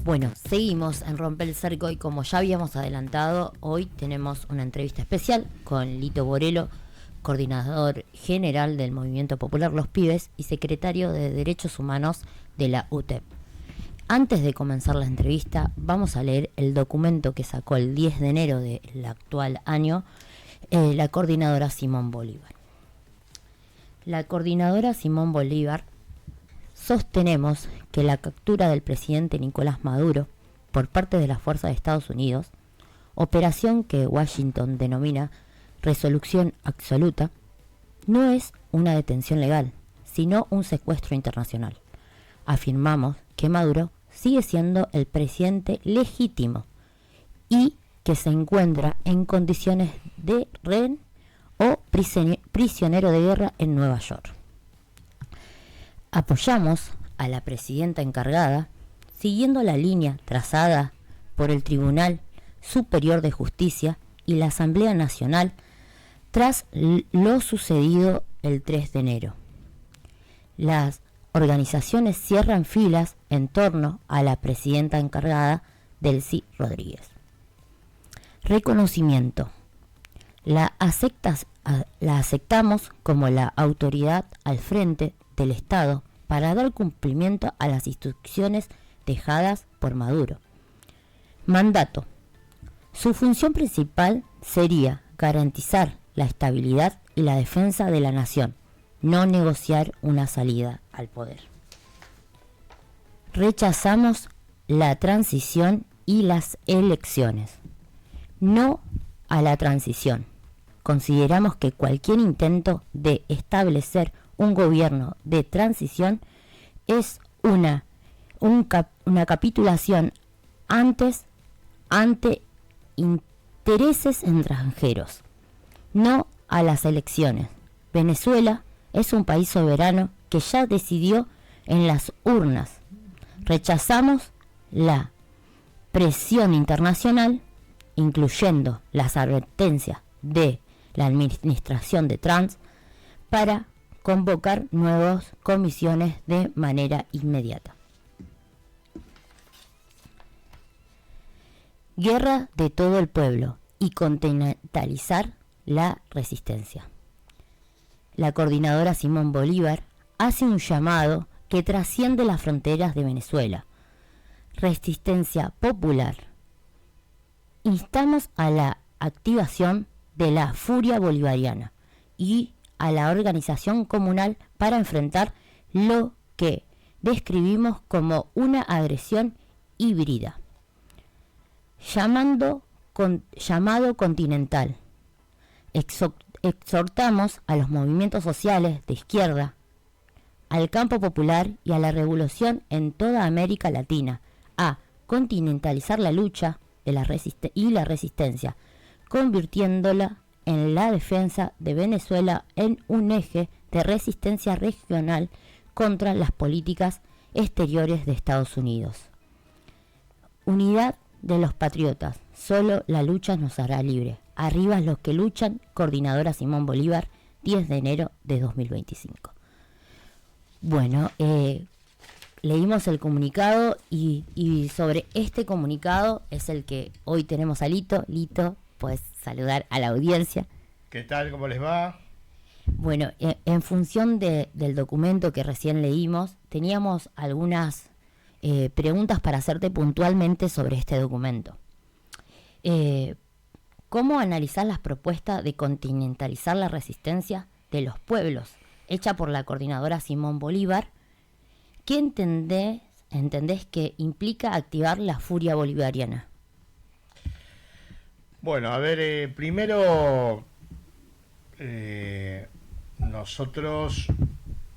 Bueno, seguimos en Romper el Cerco y como ya habíamos adelantado, hoy tenemos una entrevista especial con Lito Borelo, coordinador general del Movimiento Popular Los Pibes y secretario de Derechos Humanos de la UTEP. Antes de comenzar la entrevista, vamos a leer el documento que sacó el 10 de enero del actual año la coordinadora Simón Bolívar. La coordinadora Simón Bolívar: sostenemos que la captura del presidente Nicolás Maduro por parte de las fuerzas de Estados Unidos, operación que Washington denomina resolución absoluta, no es una detención legal, sino un secuestro internacional. Afirmamos que Maduro sigue siendo el presidente legítimo y que se encuentra en condiciones de rehén o prisionero de guerra en Nueva York. Apoyamos a la presidenta encargada, siguiendo la línea trazada por el Tribunal Superior de Justicia y la Asamblea Nacional tras lo sucedido el 3 de enero. Las organizaciones cierran filas en torno a la presidenta encargada, Delcy Rodríguez. Reconocimiento. La aceptamos como la autoridad al frente del Estado para dar cumplimiento a las instrucciones dejadas por Maduro. Mandato. Su función principal sería garantizar la estabilidad y la defensa de la nación, no negociar una salida al poder. Rechazamos la transición y las elecciones. No a la transición. Consideramos que cualquier intento de establecer un gobierno de transición es una capitulación ante intereses extranjeros. No a las elecciones. Venezuela es un país soberano que ya decidió en las urnas. Rechazamos la presión internacional, incluyendo las advertencias de la administración de Trump, para convocar nuevas comisiones de manera inmediata. Guerra de todo el pueblo y continentalizar la resistencia. La coordinadora Simón Bolívar hace un llamado que trasciende las fronteras de Venezuela. Resistencia popular. Instamos a la activación de la furia bolivariana y a la organización comunal para enfrentar lo que describimos como una agresión híbrida. Llamado continental. Exhortamos a los movimientos sociales de izquierda, al campo popular y a la revolución en toda América Latina a continentalizar la lucha de la resistencia, convirtiéndola en la defensa de Venezuela en un eje de resistencia regional contra las políticas exteriores de Estados Unidos. Unidad de los patriotas, solo la lucha nos hará libre. Arriba los que luchan, coordinadora Simón Bolívar, 10 de enero de 2025. Bueno, leímos el comunicado y sobre este comunicado es el que hoy tenemos a Lito. Lito, puedes saludar a la audiencia. ¿Qué tal? ¿Cómo les va? Bueno, en función del documento que recién leímos, teníamos algunas preguntas para hacerte puntualmente sobre este documento. ¿Cómo analizar las propuestas de continentalizar la resistencia de los pueblos, hecha por la coordinadora Simón Bolívar? ¿Qué entendés que implica activar la furia bolivariana? Bueno, a ver, primero nosotros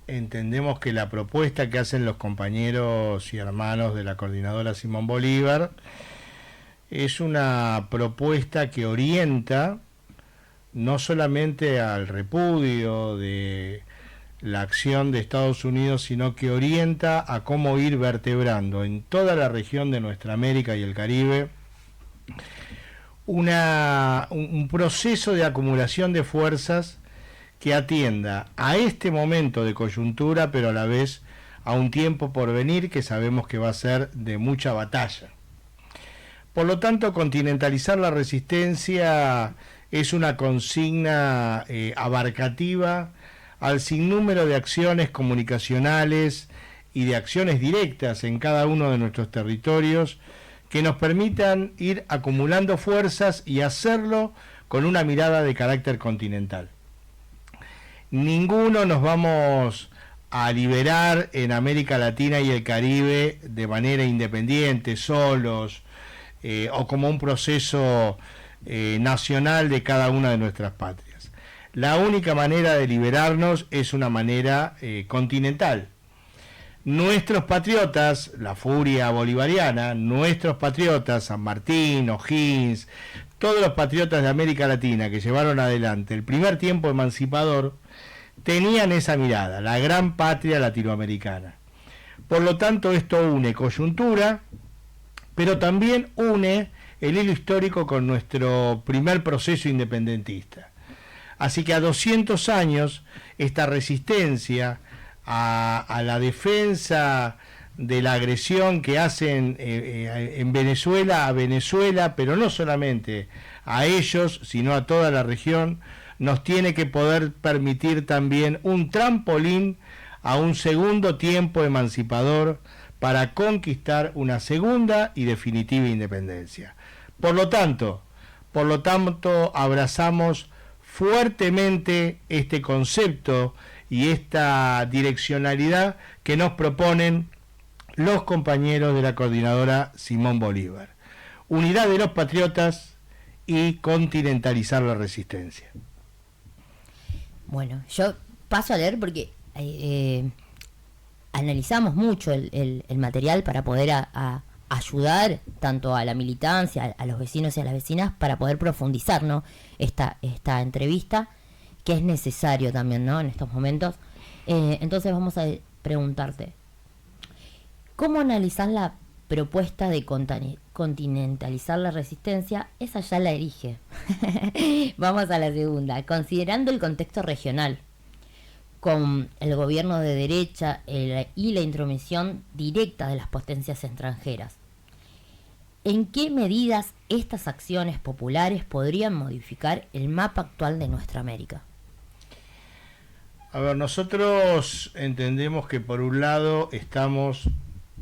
entendemos que la propuesta que hacen los compañeros y hermanos de la coordinadora Simón Bolívar es una propuesta que orienta no solamente al repudio de la acción de Estados Unidos, sino que orienta a cómo ir vertebrando en toda la región de nuestra América y el Caribe un proceso de acumulación de fuerzas que atienda a este momento de coyuntura, pero a la vez a un tiempo por venir que sabemos que va a ser de mucha batalla. Por lo tanto, continentalizar la resistencia es una consigna abarcativa al sinnúmero de acciones comunicacionales y de acciones directas en cada uno de nuestros territorios que nos permitan ir acumulando fuerzas y hacerlo con una mirada de carácter continental. Ninguno nos vamos a liberar en América Latina y el Caribe de manera independiente, solos, o como un proceso nacional de cada una de nuestras patrias. La única manera de liberarnos es una manera continental. Nuestros patriotas, la furia bolivariana, nuestros patriotas, San Martín, O'Higgins, todos los patriotas de América Latina que llevaron adelante el primer tiempo emancipador, tenían esa mirada, la gran patria latinoamericana. Por lo tanto, esto une coyuntura, pero también une el hilo histórico con nuestro primer proceso independentista. Así que a 200 años, esta resistencia a la defensa de la agresión que hacen en Venezuela a Venezuela, pero no solamente a ellos, sino a toda la región, nos tiene que poder permitir también un trampolín a un segundo tiempo emancipador para conquistar una segunda y definitiva independencia. Por lo tanto, abrazamos fuertemente este concepto y esta direccionalidad que nos proponen los compañeros de la coordinadora Simón Bolívar. Unidad de los patriotas y continentalizar la resistencia. Bueno, yo paso a leer porque analizamos mucho el material para poder ayudar tanto a la militancia, a los vecinos y a las vecinas para poder profundizar, ¿no? esta entrevista, que es necesario también, ¿no? En estos momentos. Entonces vamos a preguntarte, ¿cómo analizar la propuesta de continentalizar la resistencia? Esa ya la erige. Vamos a la segunda. Considerando el contexto regional, con el gobierno de derecha y la intromisión directa de las potencias extranjeras, ¿en qué medidas estas acciones populares podrían modificar el mapa actual de nuestra América? A ver, nosotros entendemos que por un lado estamos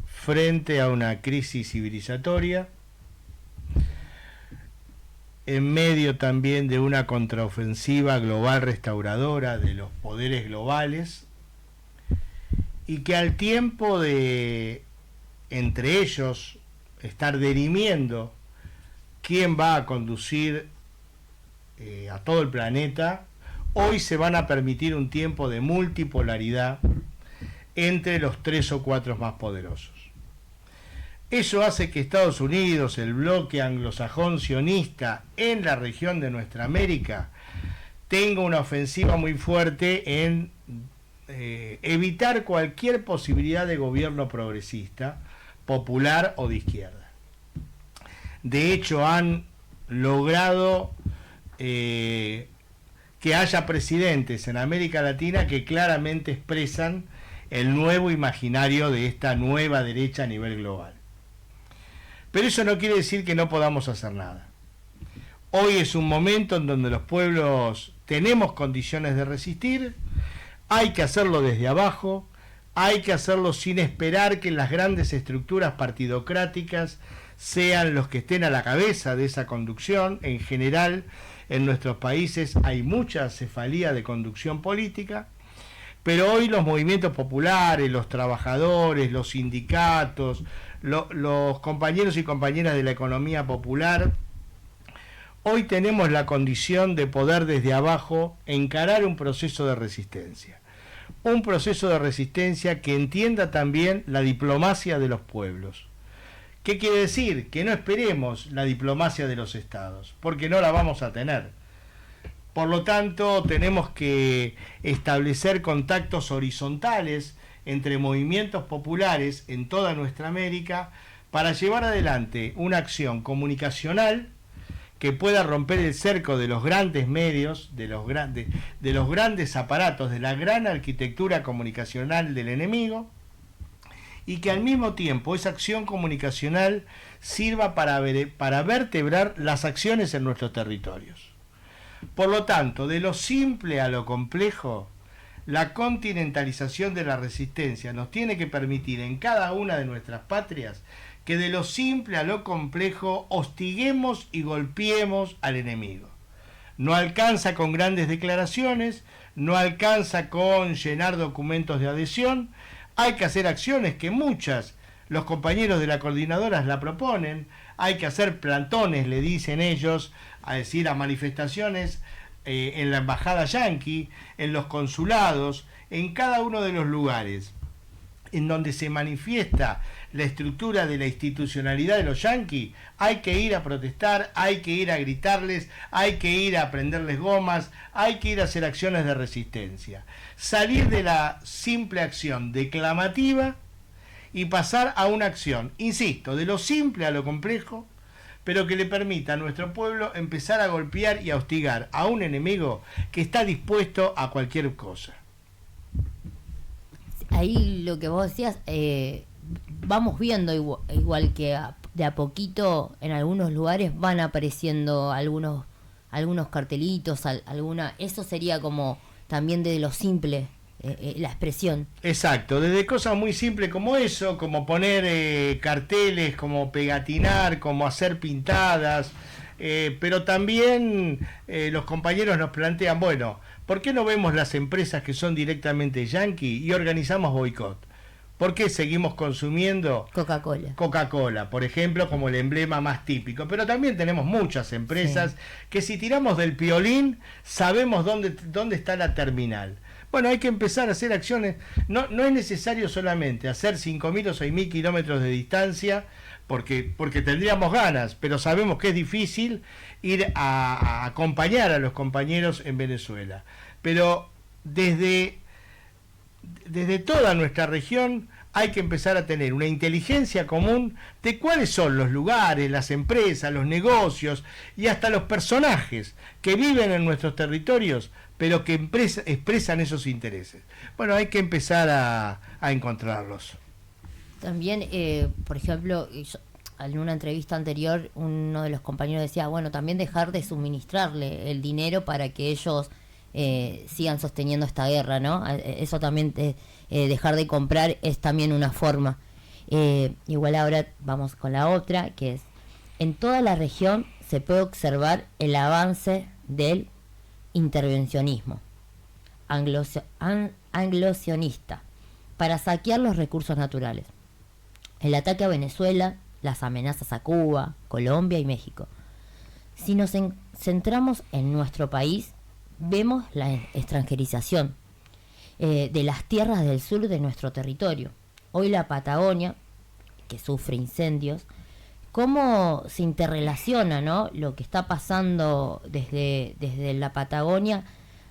frente a una crisis civilizatoria, en medio también de una contraofensiva global restauradora de los poderes globales, y que al tiempo de, entre ellos, estar dirimiendo quién va a conducir a todo el planeta, hoy se van a permitir un tiempo de multipolaridad entre los 3 o 4 más poderosos. Eso hace que Estados Unidos, el bloque anglosajón sionista en la región de nuestra América, tenga una ofensiva muy fuerte en evitar cualquier posibilidad de gobierno progresista, popular o de izquierda. De hecho, han logrado que haya presidentes en América Latina que claramente expresan el nuevo imaginario de esta nueva derecha a nivel global. Pero eso no quiere decir que no podamos hacer nada. Hoy es un momento en donde los pueblos tenemos condiciones de resistir, hay que hacerlo desde abajo, hay que hacerlo sin esperar que las grandes estructuras partidocráticas sean los que estén a la cabeza de esa conducción. En general, en nuestros países hay mucha cefalía de conducción política, pero hoy los movimientos populares, los trabajadores, los sindicatos, los compañeros y compañeras de la economía popular, hoy tenemos la condición de poder desde abajo encarar un proceso de resistencia. Un proceso de resistencia que entienda también la diplomacia de los pueblos. ¿Qué quiere decir? Que no esperemos la diplomacia de los estados, porque no la vamos a tener. Por lo tanto, tenemos que establecer contactos horizontales entre movimientos populares en toda nuestra América para llevar adelante una acción comunicacional que pueda romper el cerco de los grandes medios, de los grandes aparatos, de la gran arquitectura comunicacional del enemigo, y que al mismo tiempo esa acción comunicacional sirva para vertebrar las acciones en nuestros territorios. Por lo tanto, de lo simple a lo complejo, la continentalización de la resistencia nos tiene que permitir en cada una de nuestras patrias que de lo simple a lo complejo hostiguemos y golpeemos al enemigo. No alcanza con grandes declaraciones, no alcanza con llenar documentos de adhesión, hay que hacer acciones que los compañeros de la coordinadora la proponen, hay que hacer plantones, le dicen ellos, a manifestaciones en la embajada yanqui, en los consulados, en cada uno de los lugares en donde se manifiesta la estructura de la institucionalidad de los yanquis, hay que ir a protestar, hay que ir a gritarles, hay que ir a prenderles gomas, hay que ir a hacer acciones de resistencia. Salir de la simple acción declamativa y pasar a una acción, insisto, de lo simple a lo complejo, pero que le permita a nuestro pueblo empezar a golpear y a hostigar a un enemigo que está dispuesto a cualquier cosa. Ahí lo que vos decías, vamos viendo igual que de a poquito en algunos lugares van apareciendo algunos cartelitos, eso sería como también de lo simple, la expresión. Exacto, desde cosas muy simples como eso, como poner carteles, como pegatinar, como hacer pintadas, pero también los compañeros nos plantean, bueno, ¿por qué no vemos las empresas que son directamente yanqui y organizamos boicot? ¿Por qué seguimos consumiendo Coca-Cola, por ejemplo, como el emblema más típico? Pero también tenemos muchas empresas que si tiramos del piolín sabemos dónde está la terminal. Bueno, hay que empezar a hacer acciones. No es necesario solamente hacer 5.000 o 6.000 kilómetros de distancia, porque tendríamos ganas, pero sabemos que es difícil ir a acompañar a los compañeros en Venezuela. Pero desde toda nuestra región hay que empezar a tener una inteligencia común de cuáles son los lugares, las empresas, los negocios y hasta los personajes que viven en nuestros territorios, pero que expresan esos intereses. Bueno, hay que empezar a encontrarlos. También, por ejemplo, en una entrevista anterior, uno de los compañeros decía, bueno, también dejar de suministrarle el dinero para que ellos sigan sosteniendo esta guerra, ¿no? Eso también, dejar de comprar es también una forma. Igual ahora vamos con la otra, que es, en toda la región se puede observar el avance del intervencionismo anglosionista para saquear los recursos naturales. El ataque a Venezuela, las amenazas a Cuba, Colombia y México. Si nos centramos en nuestro país, vemos la extranjerización de las tierras del sur de nuestro territorio. Hoy la Patagonia, que sufre incendios, cómo se interrelaciona, ¿no?, lo que está pasando desde la Patagonia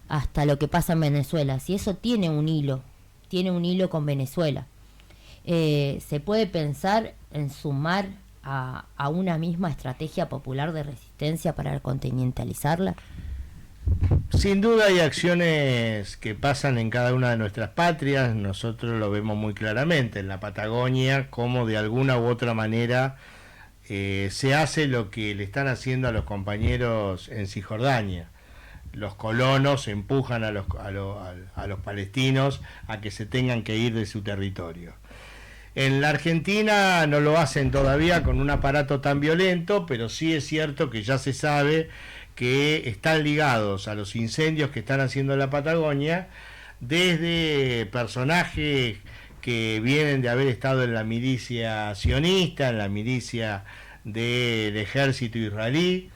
hasta lo que pasa en Venezuela. Si eso tiene un hilo con Venezuela. Se puede pensar en sumar a una misma estrategia popular de resistencia para continentalizarla. Sin duda hay acciones que pasan en cada una de nuestras patrias, nosotros lo vemos muy claramente en la Patagonia, como de alguna u otra manera se hace lo que le están haciendo a los compañeros en Cisjordania. Los colonos empujan a los palestinos a que se tengan que ir de su territorio. En la Argentina no lo hacen todavía con un aparato tan violento, pero sí es cierto que ya se sabe que están ligados a los incendios que están haciendo en la Patagonia, desde personajes que vienen de haber estado en la milicia sionista, en la milicia del ejército israelí,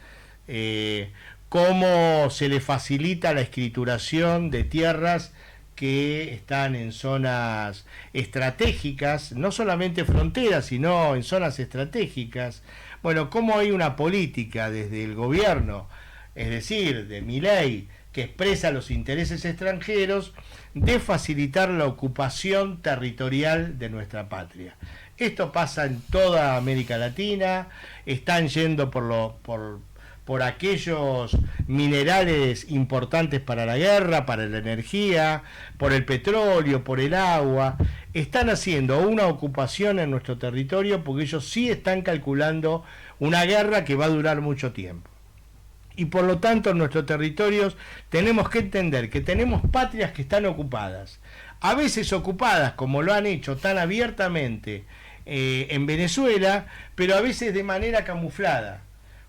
cómo se le facilita la escrituración de tierras que están en zonas estratégicas, no solamente fronteras, sino en zonas estratégicas. Bueno, cómo hay una política desde el gobierno, es decir, de Milei, que expresa los intereses extranjeros, de facilitar la ocupación territorial de nuestra patria. Esto pasa en toda América Latina, están yendo por por aquellos minerales importantes para la guerra, para la energía, por el petróleo, por el agua. Están haciendo una ocupación en nuestro territorio porque ellos sí están calculando una guerra que va a durar mucho tiempo. Y por lo tanto en nuestros territorios tenemos que entender que tenemos patrias que están ocupadas. A veces ocupadas, como lo han hecho tan abiertamente en Venezuela, pero a veces de manera camuflada,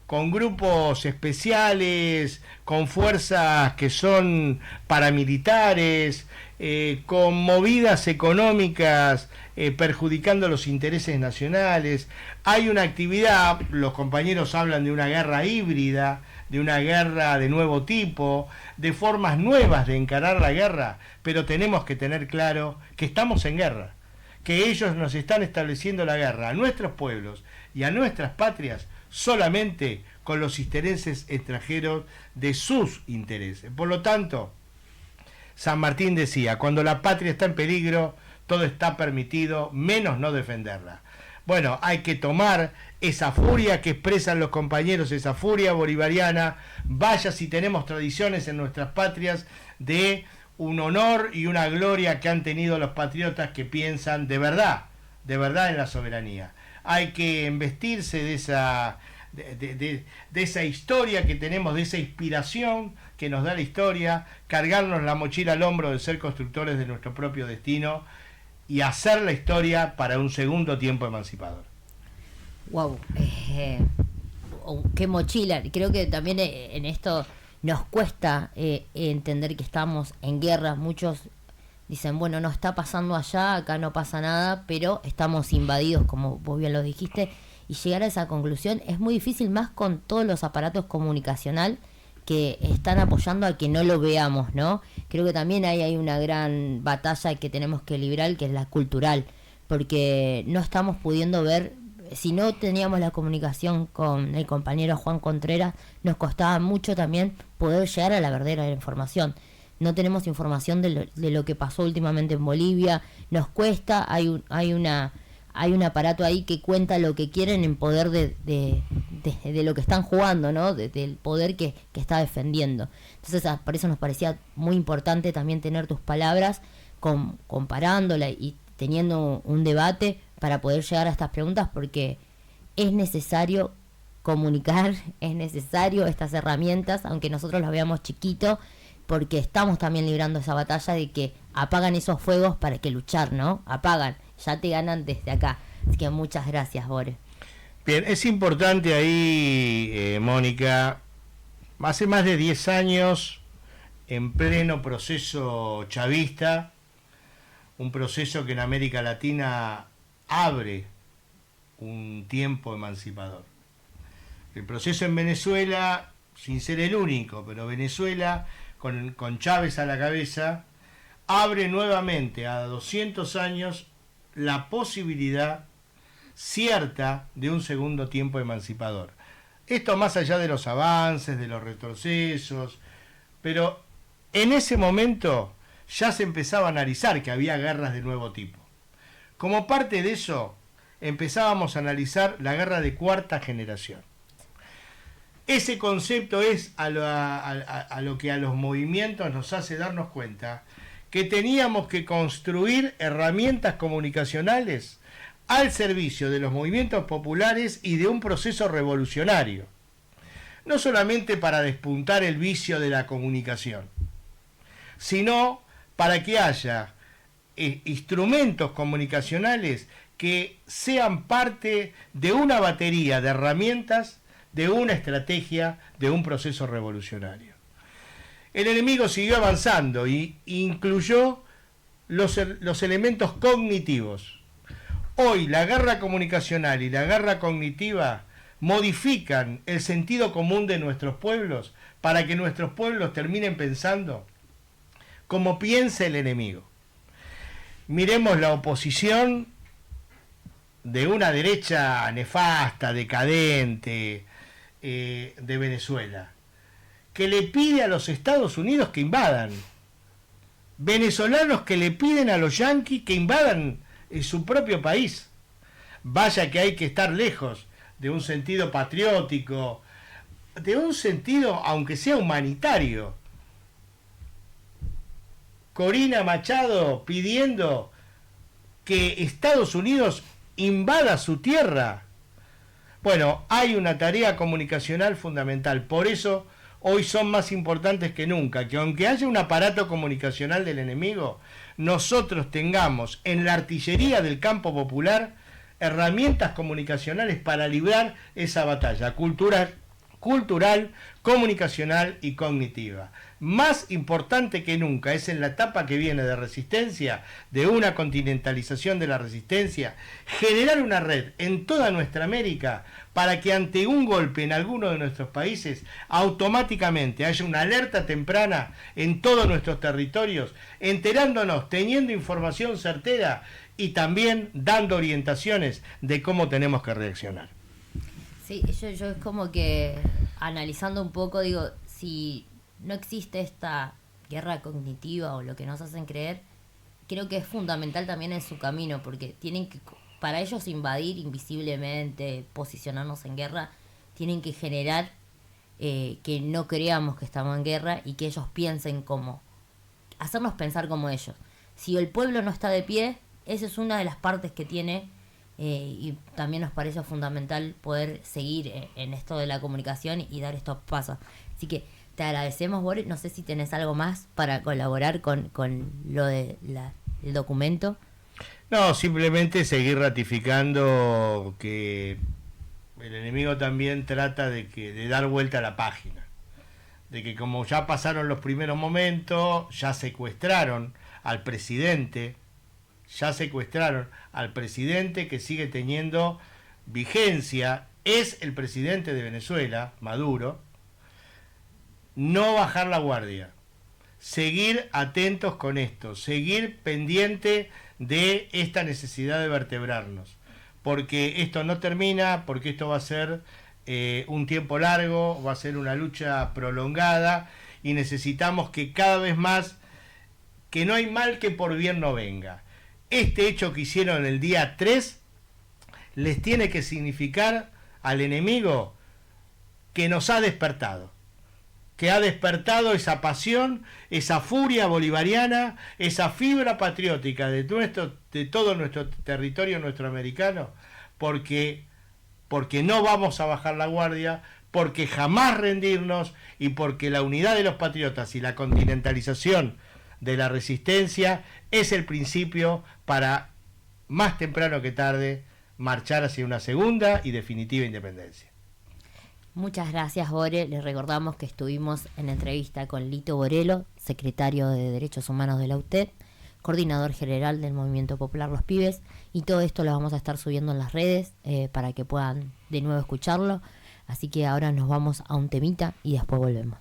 con grupos especiales, con fuerzas que son paramilitares, con movidas económicas perjudicando los intereses nacionales. Hay una actividad, los compañeros hablan de una guerra híbrida, de una guerra de nuevo tipo, de formas nuevas de encarar la guerra, pero tenemos que tener claro que estamos en guerra, que ellos nos están estableciendo la guerra a nuestros pueblos y a nuestras patrias solamente con los intereses extranjeros de sus intereses. Por lo tanto, San Martín decía, cuando la patria está en peligro, todo está permitido, menos no defenderla. Bueno, hay que tomar esa furia que expresan los compañeros, esa furia bolivariana, vaya si tenemos tradiciones en nuestras patrias de un honor y una gloria que han tenido los patriotas que piensan de verdad en la soberanía. Hay que embestirse de esa historia que tenemos, de esa inspiración que nos da la historia, cargarnos la mochila al hombro de ser constructores de nuestro propio destino y hacer la historia para un segundo tiempo emancipador. Wow, qué mochila. Creo que también en esto nos cuesta entender que estamos en guerra. Muchos dicen, bueno, no está pasando allá, acá no pasa nada, pero estamos invadidos, como vos bien lo dijiste, y llegar a esa conclusión es muy difícil, más con todos los aparatos comunicacional que están apoyando a que no lo veamos, ¿no? Creo que también hay una gran batalla que tenemos que librar, que es la cultural, porque no estamos pudiendo ver. Si no teníamos la comunicación con el compañero Juan Contreras, nos costaba mucho también poder llegar a la verdadera información. No tenemos información de lo que pasó últimamente en Bolivia, nos cuesta, hay un aparato ahí que cuenta lo que quieren en poder de lo que están jugando, ¿no? Del poder que está defendiendo. Entonces, por eso nos parecía muy importante también tener tus palabras, comparándola y teniendo un debate para poder llegar a estas preguntas, porque es necesario comunicar, es necesario estas herramientas, aunque nosotros las veamos chiquito, porque estamos también librando esa batalla de que apagan esos fuegos para que luchar, ¿no? Apagan, ya te ganan desde acá. Así que muchas gracias, Bore. Bien, es importante ahí, Mónica, hace más de 10 años, en pleno proceso chavista, un proceso que en América Latina abre un tiempo emancipador. El proceso en Venezuela, sin ser el único, pero Venezuela, con Chávez a la cabeza, abre nuevamente a 200 años la posibilidad cierta de un segundo tiempo emancipador. Esto más allá de los avances, de los retrocesos, pero en ese momento ya se empezaba a analizar que había guerras de nuevo tipo. Como parte de eso, empezábamos a analizar la guerra de cuarta generación. Ese concepto es a lo que a los movimientos nos hace darnos cuenta que teníamos que construir herramientas comunicacionales al servicio de los movimientos populares y de un proceso revolucionario. No solamente para despuntar el vicio de la comunicación, sino para que haya instrumentos comunicacionales que sean parte de una batería de herramientas, de una estrategia, de un proceso revolucionario. El enemigo siguió avanzando y incluyó los elementos cognitivos. Hoy la guerra comunicacional y la guerra cognitiva modifican el sentido común de nuestros pueblos para que nuestros pueblos terminen pensando como piensa el enemigo. Miremos la oposición de una derecha nefasta, decadente, de Venezuela, que le pide a los Estados Unidos que invadan. Venezolanos que le piden a los yanquis que invadan su propio país. Vaya que hay que estar lejos de un sentido patriótico de un sentido, aunque sea humanitario. Corina Machado pidiendo que Estados Unidos invada su tierra. Bueno, hay una tarea comunicacional fundamental, por eso hoy son más importantes que nunca, que aunque haya un aparato comunicacional del enemigo, nosotros tengamos en la artillería del campo popular herramientas comunicacionales para librar esa batalla cultural, comunicacional y cognitiva. Más importante que nunca es en la etapa que viene de resistencia, de una continentalización de la resistencia, generar una red en toda nuestra América para que ante un golpe en alguno de nuestros países automáticamente haya una alerta temprana en todos nuestros territorios, enterándonos, teniendo información certera y también dando orientaciones de cómo tenemos que reaccionar. Sí, yo es como que analizando un poco, digo, si no existe esta guerra cognitiva o lo que nos hacen creer, creo que es fundamental también en su camino, porque tienen que, para ellos invadir invisiblemente, posicionarnos en guerra, tienen que generar que no creamos que estamos en guerra y que ellos piensen como, hacernos pensar como ellos. Si el pueblo no está de pie, esa es una de las partes que tiene. Y también nos parece fundamental poder seguir en esto de la comunicación y dar estos pasos. Así que te agradecemos, Boris. No sé si tenés algo más para colaborar con lo de el documento. No, simplemente seguir ratificando que el enemigo también trata de dar vuelta a la página. De que como ya pasaron los primeros momentos, ya secuestraron al presidente que sigue teniendo vigencia, es el presidente de Venezuela, Maduro. No bajar la guardia, seguir atentos con esto, seguir pendiente de esta necesidad de vertebrarnos, porque esto no termina, porque esto va a ser un tiempo largo, va a ser una lucha prolongada y necesitamos que cada vez más, que no hay mal que por bien no venga. Este hecho que hicieron el día 3 les tiene que significar al enemigo que nos ha despertado, que ha despertado esa pasión, esa furia bolivariana, esa fibra patriótica de todo nuestro territorio nuestroamericano, porque no vamos a bajar la guardia, porque jamás rendirnos y porque la unidad de los patriotas y la continentalización de la resistencia es el principio para, más temprano que tarde, marchar hacia una segunda y definitiva independencia. Muchas gracias, Bore. Les recordamos que estuvimos en entrevista con Lito Borelo, secretario de Derechos Humanos de la UTED, coordinador general del Movimiento Popular Los Pibes, y todo esto lo vamos a estar subiendo en las redes para que puedan de nuevo escucharlo. Así que ahora nos vamos a un temita y después volvemos.